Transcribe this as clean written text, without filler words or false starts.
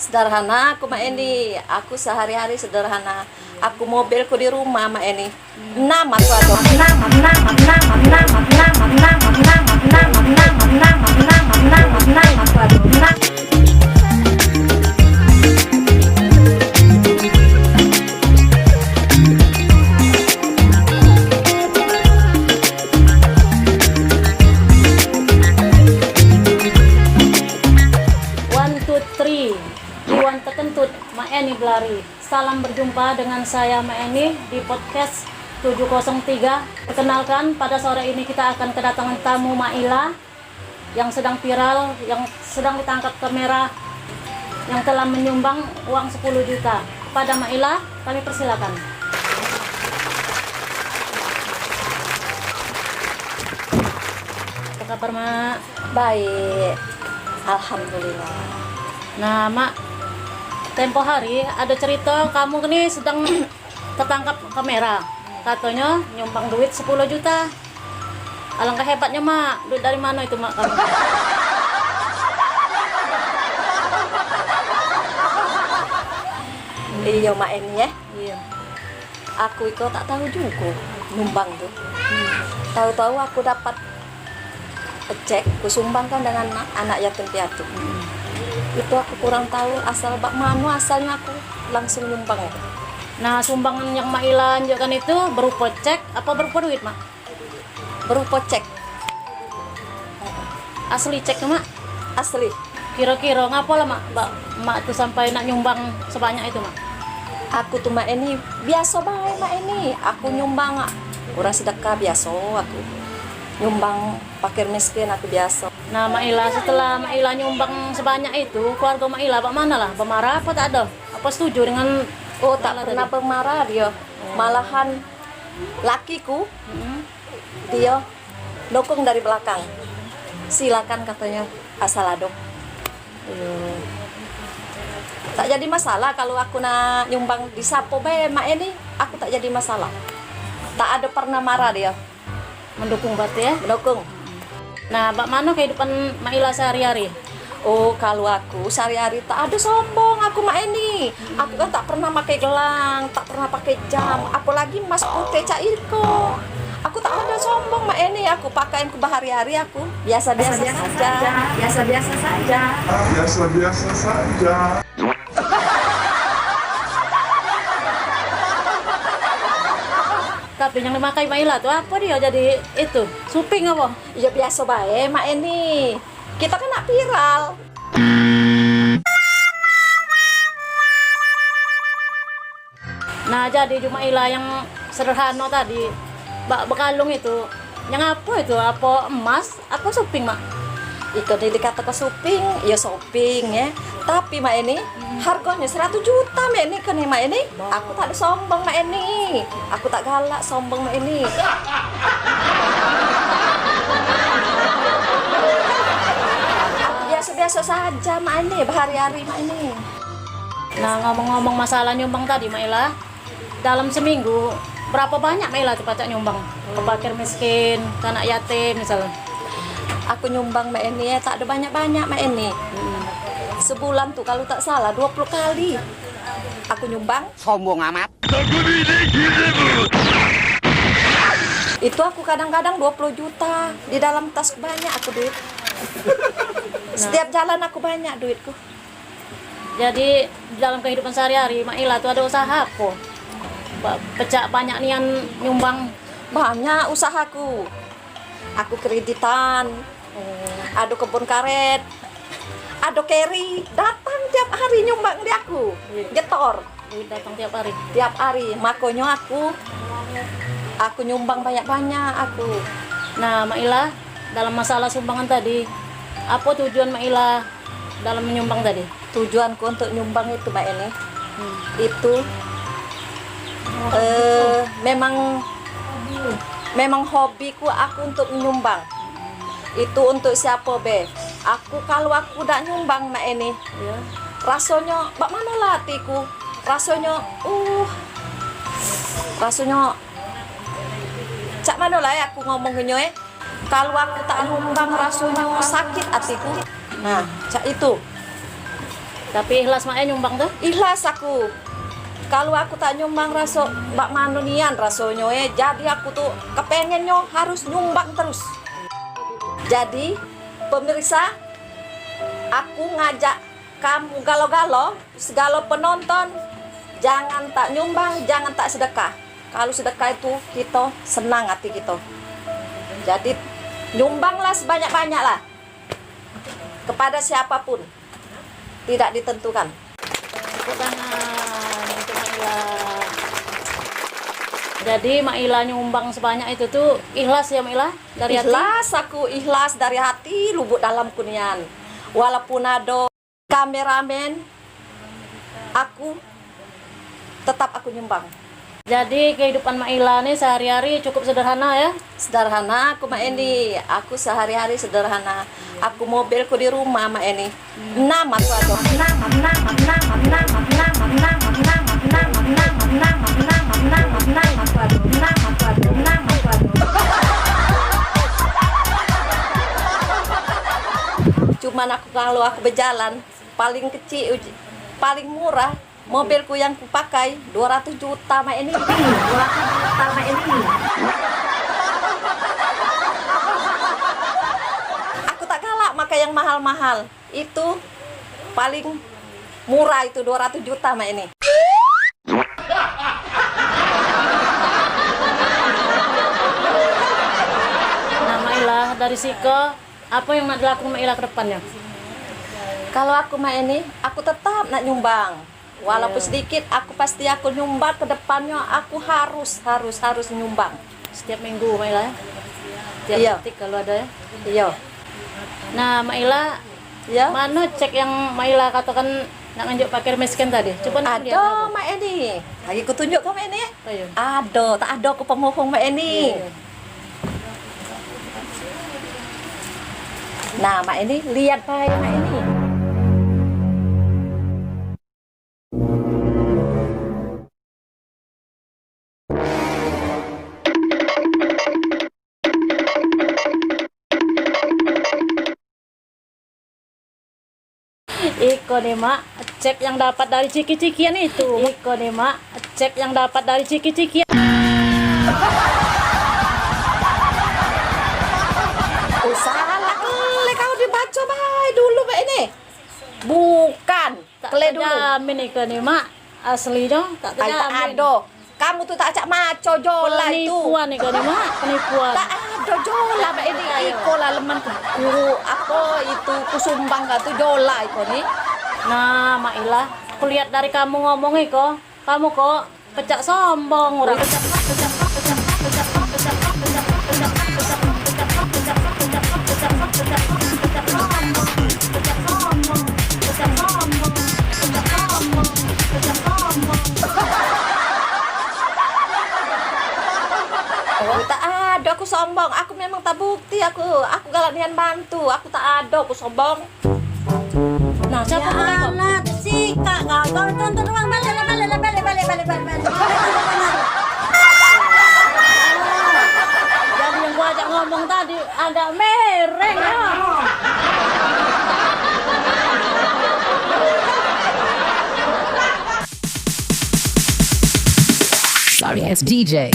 Sederhana aku mak ini, aku sehari-hari sederhana. Aku mobilku di rumah mak ini. Enam aku ada. Iwan Tekentut, Mak Eni Blari. Salam berjumpa dengan saya Mak Eni di podcast 703. Perkenalkan, pada sore ini kita akan kedatangan tamu Maila yang sedang viral, yang sedang ditangkap kamera, yang telah menyumbang uang 10 juta. Pada Maila, kami persilakan. Apa kabar Mak? Baik, alhamdulillah. Nah Mak, tempo hari ada cerita kamu ini sedang tertangkap kamera, katanya nyumbang duit 10 juta. Alangkah hebatnya Mak. Duit dari mana itu Mak kamu? Iya mak ini ya. Iya. Aku itu tak tahu juga nyumbang tuh. Tahu-tahu aku dapat cek, aku sumbangkan dengan anak yatim piatu. Itu aku kurang tahu asal bak mana asalnya, aku langsung nyumbang itu. Nah, sumbangan yang Maila anjurkan itu berupa cek apa berupa duit Mak? Berupa cek. Asli cek Mak? Asli. Kira-kira ngapa lah Mak tuh sampai nak nyumbang sebanyak itu Mak? Aku tuh mak ini biasa baik mak ini. Aku nyumbang kurang sedekah biasa aku. Nyumbang fakir miskin aku biasa. Nah Maila, setelah Maila nyumbang sebanyak itu, keluarga Maila apa mana lah? Pemarah apa tak ada? Apa setuju dengan Tak pernah pemarah dia. Malahan lakiku dia dukung dari belakang. Silakan katanya, asal aduk. Tak jadi masalah kalau aku nak nyumbang di sapo be mak ini, aku tak jadi masalah. Tak ada pernah marah dia. mendukung berarti ya? Mendukung. Nah, bagaimana kehidupan Maila sehari-hari? Oh, kalau aku sehari-hari tak ada sombong aku mak ini. Aku kan tak pernah pakai gelang, tak pernah pakai jam, apalagi emas putih cairku. Aku tak ada sombong mak ini. Aku pakaian ku bahari-hari aku biasa-biasa saja. Biasa-biasa saja. Biasa-biasa saja. Tapi yang dimakai Maila tuh apa dia jadi itu? Suping apa? Ya biasa baik mak ini. Kita kan nak viral. Nah, jadi Maila yang sederhana tadi, bekalung itu, yang apa itu? Apa emas? Apa suping Mak? Itu dikatakan suping, ya suping ya. Tapi mak ini harganya 100 juta mak ini kan mak ini. Aku tak ada sombong mak ini. Aku tak galak sombong mak ini. Aku biasa-biasa saja mak ini, berhari-hari mak ini. Nah, ngomong-ngomong masalah nyumbang tadi Maila, dalam seminggu berapa banyak Maila tuh pacak nyumbang ke fakir miskin, ke anak yatim misalnya? Aku nyumbang mak ini ya, tak ada banyak-banyak mak ini. Sebulan tuh kalau tak salah 20 kali aku nyumbang. Sombong amat. Itu aku kadang-kadang 20 juta di dalam tas banyak aku duit. Setiap jalan aku banyak duitku. Jadi dalam kehidupan sehari-hari Maila tuh ada usaha apa? Pecah banyak nian nyumbang. Banyak usahaku. Aku kreditan, ada kebun karet, ada keri, datang tiap hari nyumbang di aku, getor Duit datang tiap hari. tiap hari. Makanya aku nyumbang banyak-banyak aku. Nah Maila, dalam masalah sumbangan tadi, apa tujuan Maila dalam menyumbang tadi? Tujuanku untuk nyumbang itu mbak ini, itu memang hobiku aku untuk menyumbang. Itu untuk siapa be? Aku kalau aku udah nyumbang mbak ini, Ya. rasanya bak mana lah hatiku, rasanya cak mana lah ya aku ngomongnya kalau aku tak nyumbang rasanya sakit hatiku. Nah cak itu Tapi ikhlas mak nyumbang tuh. Ikhlas aku. Kalau aku tak nyumbang raso bak manunian rasonyo jadi aku tuh kepengennya harus nyumbang terus. Jadi pemirsa, aku ngajak kamu galo-galo, segala penonton, jangan tak nyumbang, jangan tak sedekah. Kalau sedekah itu kita senang hati kita. Jadi nyumbanglah sebanyak-banyak lah kepada siapapun, tidak ditentukan. Tepuk tangan untuk Mak Ila. Jadi Mak Ila nyumbang sebanyak itu tuh ikhlas ya Mak Ila? Dari hati? Ikhlas, aku ikhlas dari hati, lubuk dalam kunian. Walaupun ada kameramen, aku tetap aku nyumbang. Jadi kehidupan Mak Ila nih sehari-hari cukup sederhana ya? Sederhana aku Mak Eni, aku sehari-hari sederhana. Aku mobilku di rumah Mak Eni. 6 aku ada. Cuman aku kalau aku berjalan paling kecil, paling murah mobilku yang kupakai 200 juta Mak Eni. 200 juta Mak Eni. Aku tak galak pakai yang mahal-mahal. Itu paling murah itu 200 juta Mak Eni. Nah Mak Ila dari Siko, apa yang nak dilakukan Mak Ila ke depannya? Kalau aku Mak Eni, aku tetap nak nyumbang. Walaupun sedikit, aku pasti aku nyumbang ke depannya. Aku harus nyumbang. Setiap minggu Mak Ila ya? Setiap Iya. detik kalau ada ya? Iya. Nah Mak Ila, Ya. mana cek yang Mak Ila katakan nak nganjuk pakai miskin tadi? Coba nak lihat. Ada Mak Eni. Lagi ku tunjuk ke Mak Eni. Ayo. Ada, tak ada aku pemohon Mak Eni. Iya. Nah, Mak Eni, lihat baik Mak Eni. Iko nih Mak, cek yang dapat dari ciki-cikian itu. Iko nih Mak, cek yang dapat dari ciki-cikian. Oh, salah kali kau dibaca baik dulu Mak Eni. Bukan, Tak kele dulu. terjamin Iko nih Mak, aslinya tak Ay, tak terjamin. ada. Kamu tuh tak acak maco jola itu. Penipuan Iko nih Mak, penipuan. Tak ada jola Mak Eni. Iko lah leman ku apa itu kusumbang tuh jola iko nih. Nah Mak Ila, aku lihat dari kamu ngomong Iko, kamu kok pecah sombong orang. Oh, tak ada aku sombong. Aku memang tak bukti aku galak nian bantu. Aku tak ada aku sombong. Nah siapa mulai kok? alat sih kak nggak kau tonton ruang balik. Jadi yang gua ajak ngomong tadi agak mereng ya. Sorry, it's DJ.